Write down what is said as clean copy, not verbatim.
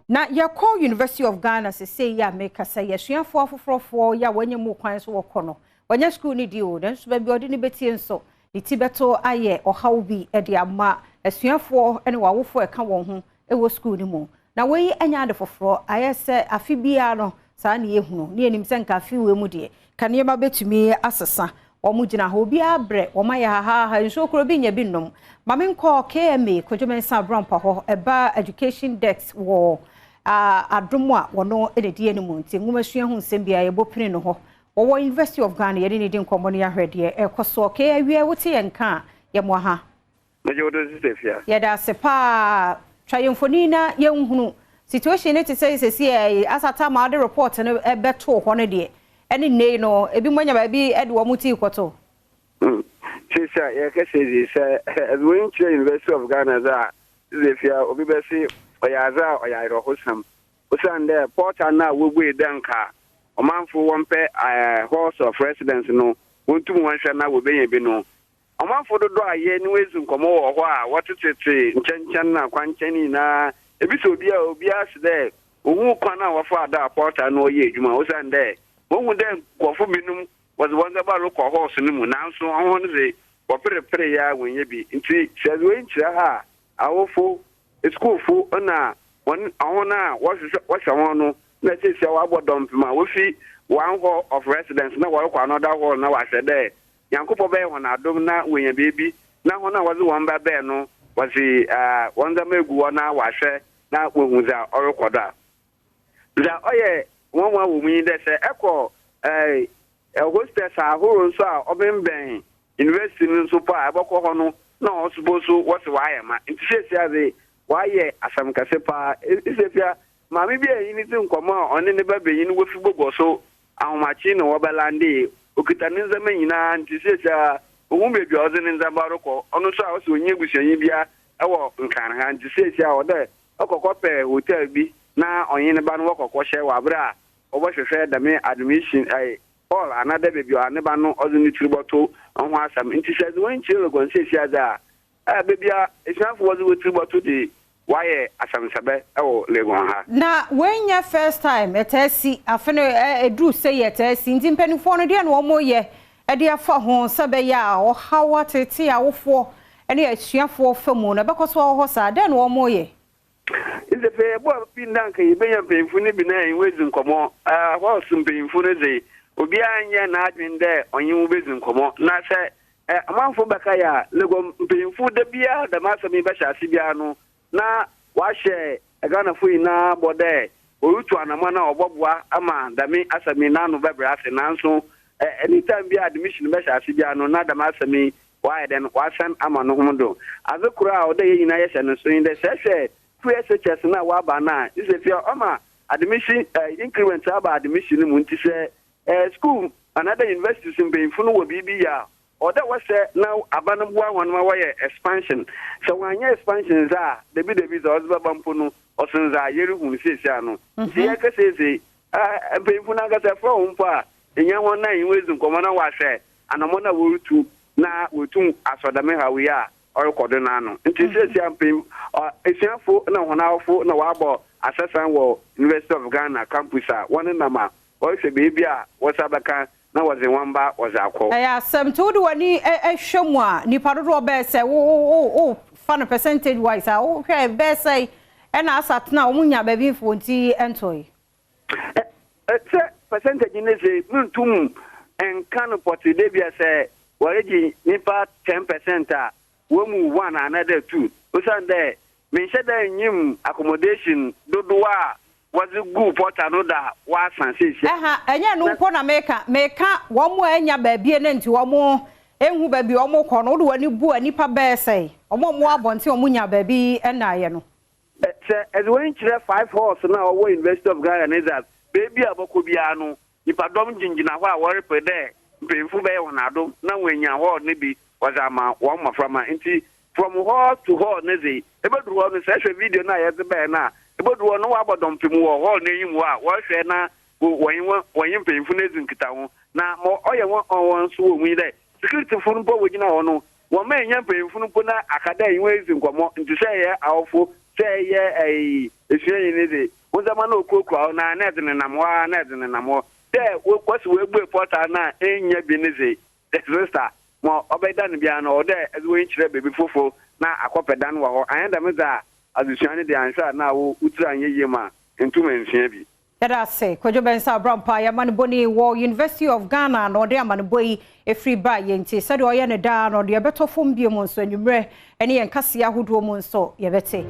Na ya call University of Ghana say ya make say ya suafo afofrofo ya wanye mu kwan so wokono wanya school ni di o den so ba bi odi ni betie nso ni tibeto aye ohaw bi e de ama asuafo ene wawofo e ka won ho e wo school ni mu na we anya ade foforo aye se afi bia no saa na yehunu ni enim se nka afi we mu de kane ma betumi asesa omu gina ho bia bre o ma ya ha nso kro bi nya bi nom ma me nko KMA kodwomen sa brampa ho eba education desk wo Adom a wono ededi enimu nti ngumasua hu nsem bia ye bopini no ho wo University of Ghana ye ni di nkomo no ya hwede ekoso ke awie wote ye nka ye mo ha mejodo sitefia ye da sepa twayemfoni na ye nhunu situation it say asata ma de report no ebeto ho no de eni nei no ebi mwanya ba bi ede wo muti ikoto sisa ye ka say when University of Ghana za sitefia obi be say oyaza oyayro hosam usande portal na wogwe danka omanfo wonpe house of residence no wontum wanhwa na wobenye bi no omanfo dodo aye ni wezu nkomo wo ho a wotete nchenchan na kwanchani na ebiso obi asde ohu kwan na wafo ada portal no ye adwuma usande wonhu den kofo binum was wonga ba lo ko house ni mu nanso ho no ze wopere ya wonye bi nti sewe nchira ha awofo school fu na won ahona wahwe no na sese wa bodom ma wo fi one hall of residence na wo kwa another hall na wahwe there yankopo be ho na adom na wenya bebi na ho na wazi won ba be no wazi wonza megu wona wahwe na wohuza orokoda za oye won wa wo mu de se ekọ hostess ahoro nso a obemben university nso pa abakọ ho no na osuboso wose waayema nti sese ade waye asam kase pa isefia mami bi eyi ni ti nkomo oni ne ba beyin wo fi gbogbo so ahomachi no wobalande okita ni nzama nyina nti sesia owu mebi oze ni nzama roko onu so a o so onye gusanyi bia ewo nkan ha nti sesia o de okokope hotel bi na onye ne ba no okokọ hye wa bra obohwehwe dame admission all another baby o ne ba no oze ni triboto onho asam nti sezi won chiro gon sesia da bebia esiafo was with to the why asamsabe ewo legon ha na when your first time etasi afene edru say etasi nti mpanifo no de na omo ye e de afa ho sabe ya o hawa tete awofo ene asuafo famu na bekoso ho sa de na omo ye ize fe bo pindanka yebenya mpanifo ni bi na enwezi nkomo ho sumpanifo no ze obi anya na adwinde onye wo bezi nkomo na se amanfo baka ya lego mpemfu de bia da masami ba shasi bia no na wahye Ghana foi na bode orutu anama na obobua ama dami asami na no bebra ase nanso anytime bia admission ba shasi bia no na da masami why then wasan ama no hondo azekura a oda yina ye hye no so inde sehwe free SHS na wa ba na isefia ama admission increment aba admission mu nti se school another university mpemfu no wo bibia oda wase now abana bua wanwa waye expansion so wanya expansion za debi za ozba bampo no osunza yeru hu sesia no tie ka sese mpemfu na ga se fro mpa enya won na inwezu nkomo na wahwe anamo na worutu na wotum asodame hawe a orekodo na no nti sesia mpem esiafo na honawfo na wabo asesan wo University of Ghana campus a won na ma o se bebi a wosabaka na waze wamba waze akọ ya semtudu wani ehwemu a nipa dodo be se wo fan percentage wise a wo hwe be se na asatna omunya ba bi fo nti entoi se percentage ni se ntum enkan poti de bia se wareji nipa 10% a wo mu one another two usande me sheda nyim accommodation dodo a wazi gu porta no da wa sansesi enya no mpo na meka wo mo anya ba bie na nti wo mo enhu ba bi wo mo kọ no do wani bu anipa ba sei wo mo abonte wo nya ba bi na ye no se as when chire 5 horse na wo University of Ghana na that baby aboko bia no nipa dom jinjina ho a wo repede mpemfu ba ye wona do na wanya ho ne bi wazama wo maframa nti from hall to hall ne ze ebeduru ho no se video na ye ze ba na ebodu no wabodom pemu wo hall na yim wa wo hwe na wonyin pemfu na zinkita ho na mo oye won so wo mu ide security funu bo wogina ho no wo ma enya pemfu no po na akada yin we zinkomo nti se ye awofo say ye a is was a man who cook na net and namwa net and namo. There was we porta na in ye binizi. The sister more obedan biano or there as we inch baby fufu na aquapedan wa I am as you shine the answer now utra yema into mention. Yada say Kojo Bensa Brampa ya maniboni wo University of Ghana na ode amaniboi efri ba yenti said oye ne da na ode beto fom biem nso anwumre ene yen kase ahodo mu nso ye bete